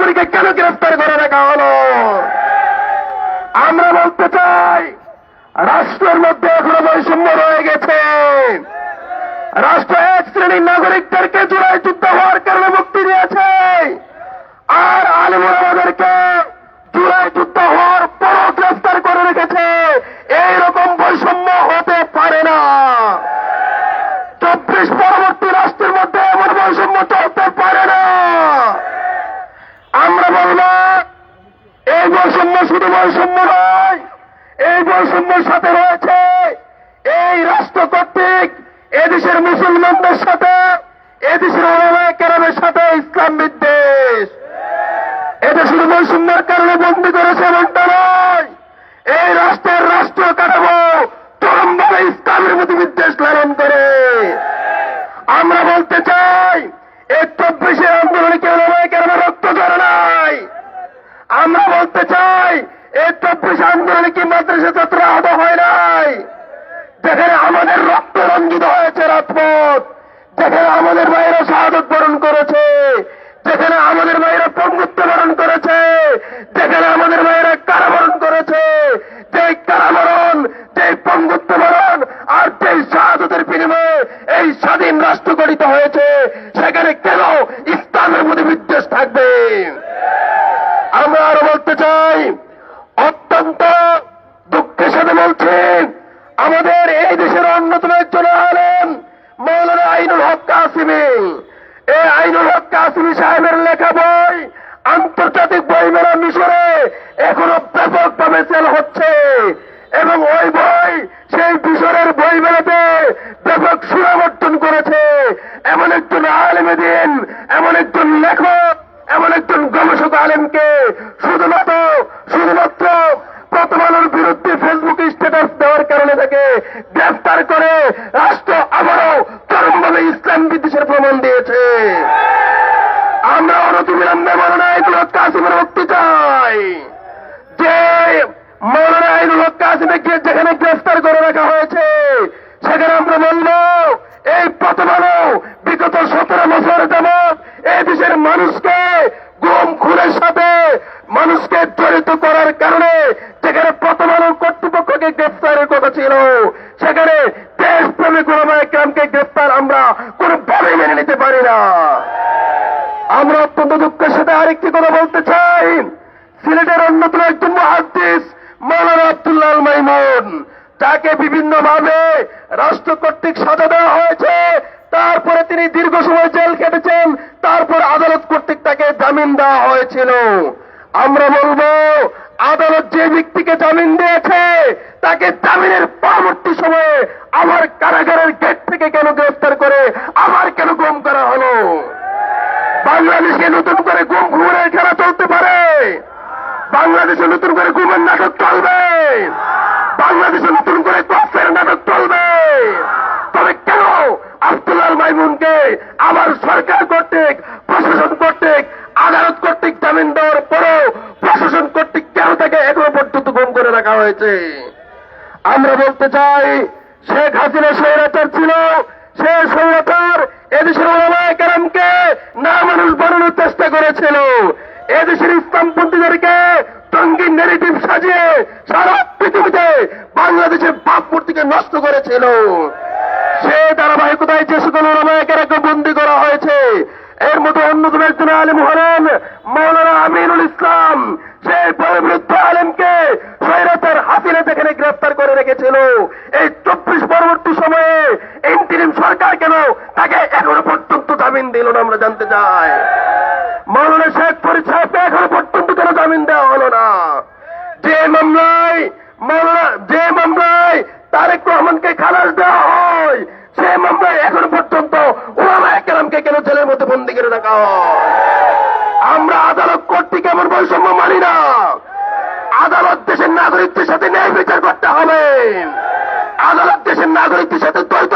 তাদেরকে কেন গ্রেফতার করে রাখা হলো? আমরা বলতে চাই, রাষ্ট্রের মধ্যে এখনো বৈষম্য রয়ে গেছে। রাষ্ট্র এক শ্রেণীর নাগরিকদেরকে জুলাই যুদ্ধ হওয়ার কারণে মুক্তি দিয়েছে, আর আলেম ওলামাদেরকে জুলাই যুদ্ধ হওয়ার পরও গ্রেফতার করে রেখেছে। এইরকম বৈষম্য হতে পারে না। 24 পরবর্তী রাষ্ট্রের মধ্যে এমন বৈষম্য চলতে পারে না। আমরা বলব, এই বৈষম্য শুধু বৈষম্য নয়, এই বৈষম্যের সাথে রয়েছে এই রাষ্ট্র কর্তৃক এদেশের মুসলমানদের সাথে, এদেশের ওলামায়ে কেরামের সাথে ইসলাম বিদ্বেষ। এটা শুধু বৈষম্যের কারণে বন্দী করেছে এমনটা নয়, এই রাষ্ট্রের রাষ্ট্রীয় কাঠামো চরমভাবে ইসলামের প্রতি বিদ্বেষ লালন করে। আমরা বলতে চাই, এই 24 আন্দোলনে কেউ ওলামায়ে কেরামের রক্ত ঝরে নাই। আমরা বলতে চাই, এই 24 আন্দোলনে কি মাদ্রাসা ছাত্র আহত হয় নাই? যেখানে আমাদের রক্ত রঞ্জিত হয়েছে রাজপথ, যেখানে আমাদের ভাইয়েরা শাহাদত বরণ করেছে, যেখানে আমাদের ভাইয়েরা পঙ্গুত্ব বরণ করেছে, যেখানে আমাদের ভাইয়েরা কারাবরণ করেছে, যে কারাবরণ, যে পঙ্গুত্ব বরণ আর যে শাহাদতের বিনিময়ে এই স্বাধীন রাষ্ট্র গঠিত হয়েছে, সেখানে কেন ইসলামের মধ্যে বিদ্বেষ থাকবে? আমরা আরো বলতে চাই, অত্যন্ত দুঃখের সাথে বলছি, আমাদের এই দেশের অন্যতম একজন আলেম মৌলানা আইনুল হক কাসিমি, এই আইনুল হক কাসিমি সাহেবের লেখা বই আন্তর্জাতিক বইমেলা মিশরে এখনো ব্যাপকভাবে সেল হচ্ছে, এবং ওই বই সেই মিশরের বইমেলাতে ব্যাপক সুনাম অর্জন করেছে। এমন একজন আলেমে দিন, এমন একজন লেখক, এমন একজন গবেষক আলেমকে শুধুমাত্র প্রথম আলোর বিরুদ্ধে ফেসবুকে স্ট্যাটাস দেওয়ার কারণে তাকে গ্রেফতার করে রাষ্ট্র আবারও চরমভাবে ইসলাম বিদ্বেষের প্রমাণ দিয়েছে। আমরা অনতিবিলম্বে মৌলানা আইনুল হক কাসিমের মুক্তি চাই। যে মৌলানা আইনুল হক কাসিমকে যেখানে গ্রেফতার করে রাখা হয়েছে, সেখানে আমরা বলব, এই প্রথম আলো বিগত 17 বছর যাবৎ এই দেশের মানুষকে গুম খুনের সাথে মানুষকে জড়িত করার কারণে যেখানে প্রথম আলো কর্তৃপক্ষকে গ্রেফতারের কথা ছিল, সেখানে দেশপ্রেমিক ওলামায়ে কেরামকে গ্রেফতার আমরা কোনোভাবেই মেনে নিতে পারি না। আমরা অত্যন্ত দুঃখের সাথে আরেকটি কথা বলতে চাই, সিলেটের অন্যতম একজন মুহাদ্দিস মৌলানা আব্দুল্লাহ আল মাইমুন, যাকে বিভিন্নভাবে রাষ্ট্র কর্তৃক সাজা দেওয়া হয়েছে, তারপরে তিনি দীর্ঘ সময় জেল কেটেছেন, তারপর আদালত কর্তৃক তাকে জামিন দেওয়া হয়েছিল। আমরা বলবো, আদালত যে ব্যক্তিকে জামিন দিয়েছে তাকে জামিনের পরবর্তী সময়ে আবার কারাগারের গেট থেকে কেন গ্রেফতার করে আবার কেন গুম করা হলো? বাংলাদেশে নতুন করে গুম খুনের খেলা চলতে পারে? বাংলাদেশে নতুন করে গুমের নাটক চলবে? বাংলাদেশে নতুন করে কফের নাটক চলবে? তবে কেন আব্দুল্লাহ আল মাইমুনকে আবার সরকার কর্তৃক, প্রশাসন কর্তৃক, আদালত কর্তৃক জামিন দেওয়ার পরও প্রশাসন কর্তৃক কেন তাকে এখনো পর্যন্ত গুম করে রাখা হয়েছে? আমরা বলতে চাই, শেখ হাসিনা স্বৈরাচার ছিল, সে স্বৈরাচার এদেশের ওলামায়ে কেরামকে না মানুষ বানানোর চেষ্টা করেছিল, এদেশের ইসলামপন্থীদেরকে টঙ্গী নেগেটিভ সাজিয়ে সারা পৃথিবীতে বাংলাদেশের ভাবমূর্তিকে নষ্ট করেছিল। সে ধারাবাহিকতায় যে সকল ওলামায়ে কেরামকে বন্দী করা হয়েছে, এর মধ্যে অন্যতম একজন আলেম হলেন মৌলানা আমিনুল ইসলাম। সেই পরিবৃদ্ধ আলেমকে স্বৈরাচার হাসিনা যেখানে গ্রেফতার করে রেখেছিল, এই 24 পরবর্তী সময়ে ইন্টিরিম সরকার কেন তাকে এখনো পর্যন্ত জামিন দিল না? আমরা জানতে চাই। মৌলানা শেখ ফরিদ সাহেবকে এখনো পর্যন্ত কেন জামিন দেওয়া হলো না? যে মামলায় তারেক রহমানকে খালাস দেওয়া হয়, সে মামলায় এখনো পর্যন্ত ওলামায়ে কেরামকে কেন জেলের মধ্যে বন্দী করে রাখা হয়? আমরা আদালত কর্তৃক এমন বৈষম্য মানি না। আদালত দেশের নাগরিকদের সাথে ন্যায় বিচার করতে হবে। আদালত দেশের নাগরিকদের সাথে দ্বৈত